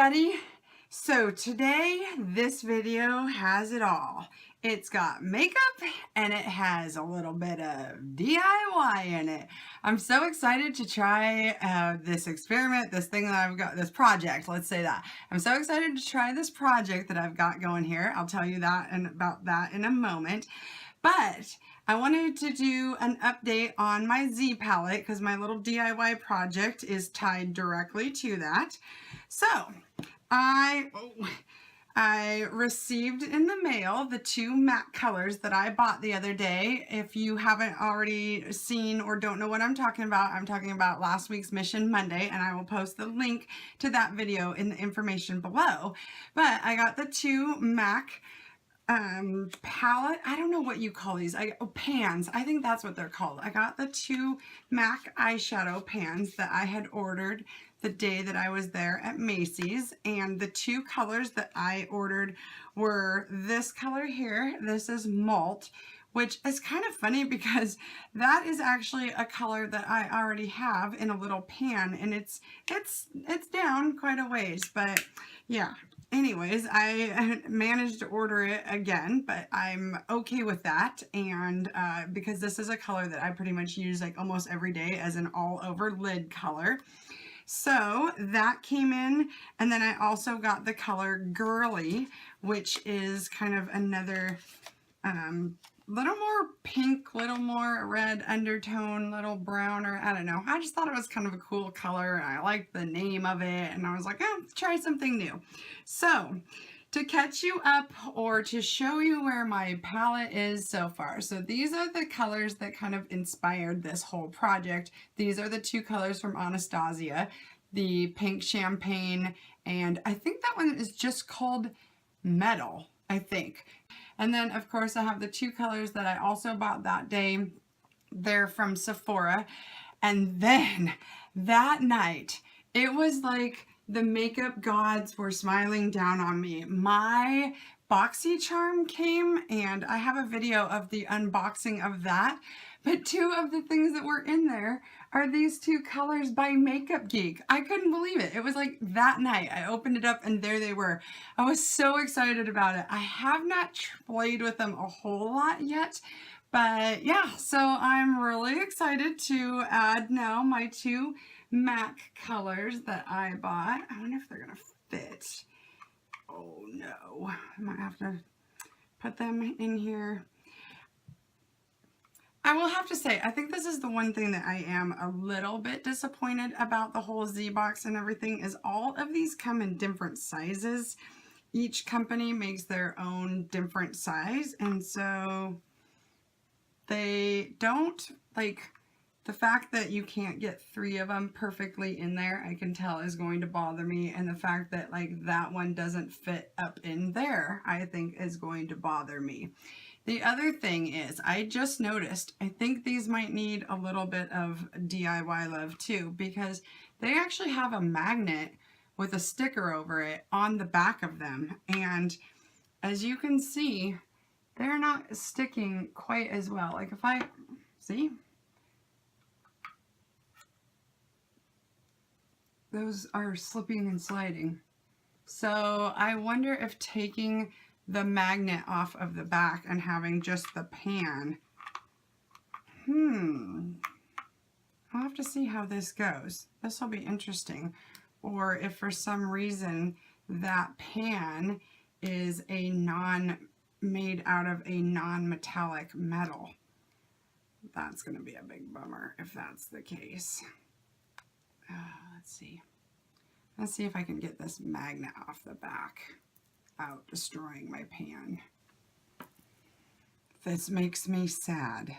everybody. So today this video has it all. It's got makeup and it has a little bit of DIY in it. I'm so excited to try this experiment, this thing that I've got, this project, let's say that. I'm so excited to try this project that I've got going here. I'll tell you that and about that in a moment. But I wanted to do an update on my Z palette because my little DIY project is tied directly to that. So I received in the mail the two matte colors that I bought the other day. If you haven't already seen or don't know what I'm talking about last week's Mission Monday, and I will post the link to that video in the information below. But I got the two MAC palette, I don't know what you call these, pans, I think that's what they're called. I got the two MAC eyeshadow pans that I had ordered the day that I was there at Macy's, and the two colors that I ordered were this color here. This is Malt, which is kind of funny because that is actually a color that I already have in a little pan, and it's down quite a ways, but yeah. Anyways, I managed to order it again, but I'm okay with that, and because this is a color that I pretty much use like almost every day as an all-over lid color. So that came in, and then I also got the color Girly, which is kind of another little more pink, little more red undertone, little brown, or I don't know. I just thought it was kind of a cool color, and I liked the name of it, and I was like, oh, try something new. So to catch you up or to show you where my palette is so far. So these are the colors that kind of inspired this whole project. These are the two colors from Anastasia, the pink champagne, and I think that one is just called Metal, I think. And then of course I have the two colors that I also bought that day. They're from Sephora. And then that night, it was like the makeup gods were smiling down on me. My BoxyCharm came, and I have a video of the unboxing of that. But two of the things that were in there are these two colors by Makeup Geek. I couldn't believe it. It was like that night. I opened it up and there they were. I was so excited about it. I have not played with them a whole lot yet. But yeah, so I'm really excited to add now my two MAC colors that I bought. I wonder if they're going to fit. Oh no, I might have to put them in here. I will have to say, I think this is the one thing that I am a little bit disappointed about the whole Z box and everything is all of these come in different sizes. Each company makes their own different size, and so they don't, like, the fact that you can't get three of them perfectly in there, I can tell is going to bother me, and the fact that like that one doesn't fit up in there, I think is going to bother me. The other thing is, I just noticed, I think these might need a little bit of DIY love too, because they actually have a magnet with a sticker over it on the back of them, and as you can see, they're not sticking quite as well. Like if I, see? Those are slipping and sliding. So I wonder if taking the magnet off of the back and having just the pan, I'll have to see how this goes. This will be interesting. Or if for some reason that pan is a made out of a non-metallic metal. That's going to be a big bummer if that's the case. Let's see. Let's see if I can get this magnet off the back without destroying my pan. This makes me sad.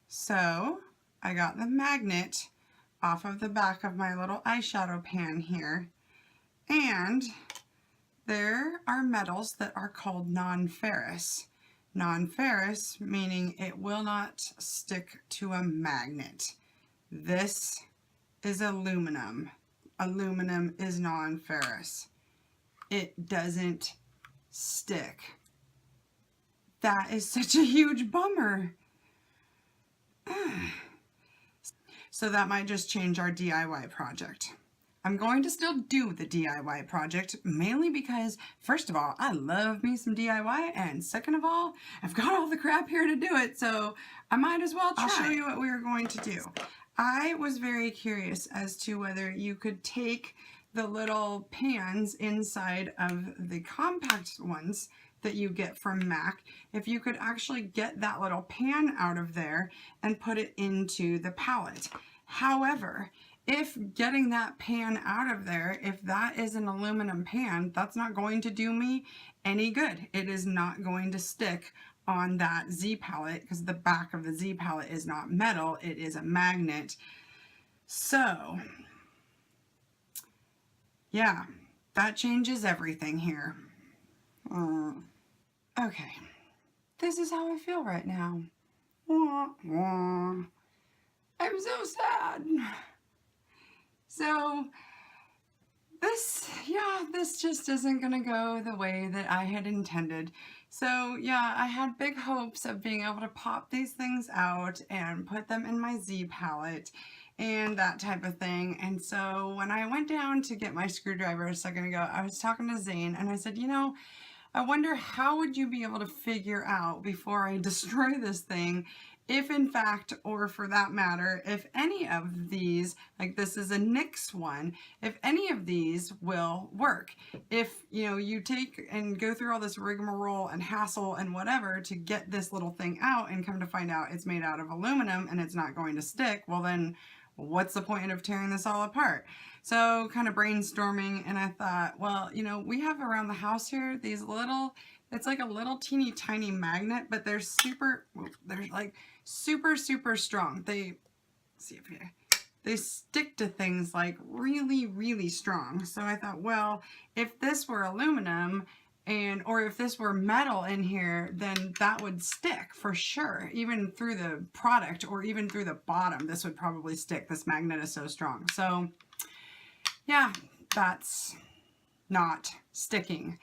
So I got the magnet off of the back of my little eyeshadow pan here, and there are metals that are called non-ferrous. Non-ferrous meaning it will not stick to a magnet. This is aluminum. Aluminum is non-ferrous. It doesn't stick. That is such a huge bummer. So that might just change our DIY project. I'm going to still do the DIY project, mainly because, first of all, I love me some DIY, and second of all, I've got all the crap here to do it, so I might as well try. I'll show you what we are going to do. I was very curious as to whether you could take the little pans inside of the compact ones that you get from MAC, if you could actually get that little pan out of there and put it into the palette. However, if getting that pan out of there, if that is an aluminum pan, that's not going to do me any good. It is not going to stick on that Z palette because the back of the Z palette is not metal, it is a magnet. So, yeah, that changes everything here. Okay, this is how I feel right now. Wah, wah. I'm so sad. So this just isn't gonna go the way that I had intended. So yeah, I had big hopes of being able to pop these things out and put them in my Z palette and that type of thing. And so when I went down to get my screwdriver a second ago, I was talking to Zane and I said, you know, I wonder how would you be able to figure out before I destroy this thing if in fact, or for that matter, if any of these, like this is a NYX one, if any of these will work. If, you know, you take and go through all this rigmarole and hassle and whatever to get this little thing out and come to find out it's made out of aluminum and it's not going to stick, well then what's the point of tearing this all apart? So kind of brainstorming, and I thought, well, you know, we have around the house here these little, it's like a little teeny tiny magnet, but they're like super strong. They, see if here, they stick to things like really strong. So I thought, well, if this were aluminum or if this were metal in here, then that would stick for sure. Even through the product or even through the bottom, this would probably stick. This magnet is so strong. So yeah, that's not sticking.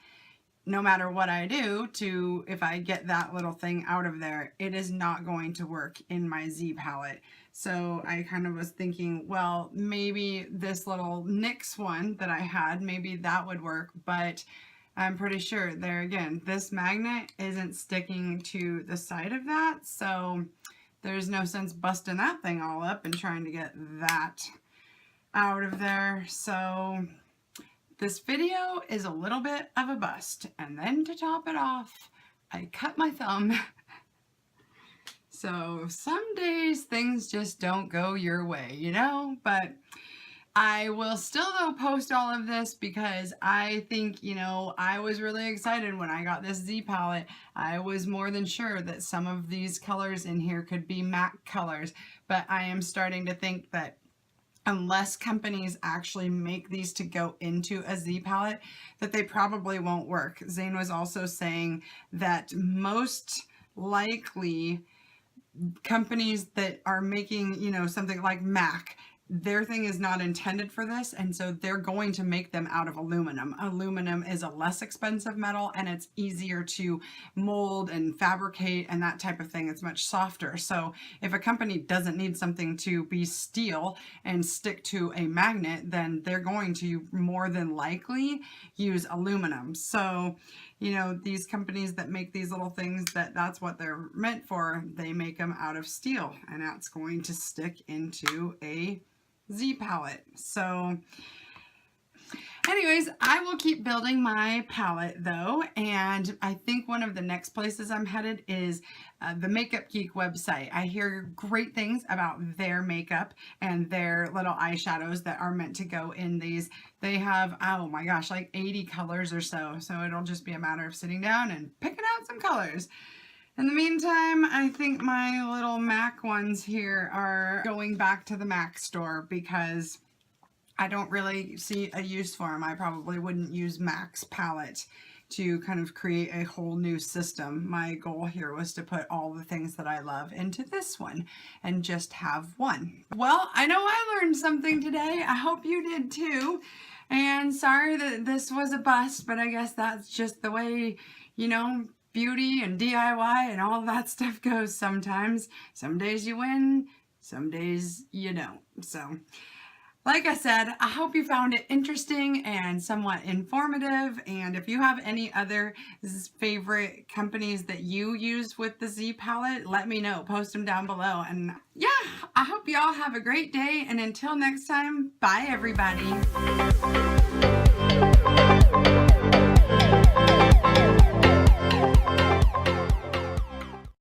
No matter what I do if I get that little thing out of there, it is not going to work in my Z palette. So I kind of was thinking, well, maybe this little NYX one that I had, maybe that would work, but I'm pretty sure there again, this magnet isn't sticking to the side of that. So there's no sense busting that thing all up and trying to get that out of there. So this video is a little bit of a bust, and then to top it off, I cut my thumb. So some days things just don't go your way, you know, but I will still though post all of this because I think, you know, I was really excited when I got this Z palette. I was more than sure that some of these colors in here could be MAC colors, but I am starting to think that unless companies actually make these to go into a Z palette, that they probably won't work. Zane was also saying that most likely companies that are making, you know, something like MAC, their thing is not intended for this, and so they're going to make them out of aluminum. Aluminum is a less expensive metal and it's easier to mold and fabricate and that type of thing. It's much softer. So if a company doesn't need something to be steel and stick to a magnet, then they're going to more than likely use aluminum. So, you know, these companies that make these little things, that's what they're meant for, they make them out of steel, and that's going to stick into a Z palette. So anyways, I will keep building my palette though, and I think one of the next places I'm headed is the Makeup Geek website. I hear great things about their makeup and their little eyeshadows that are meant to go in these. They have, oh my gosh, like 80 colors or so. So it'll just be a matter of sitting down and picking out some colors. In the meantime, I think my little MAC ones here are going back to the MAC store because I don't really see a use for them. I probably wouldn't use MAC's palette to kind of create a whole new system. My goal here was to put all the things that I love into this one and just have one. Well, I know I learned something today. I hope you did too. And sorry that this was a bust, but I guess that's just the way, you know, beauty and DIY and all that stuff goes sometimes. Some days you win, some days you don't. So Like I said, I hope you found it interesting and somewhat informative. And if you have any other favorite companies that you use with the Z palette, let me know. Post them down below. And yeah, I hope you all have a great day. And until next time, bye everybody.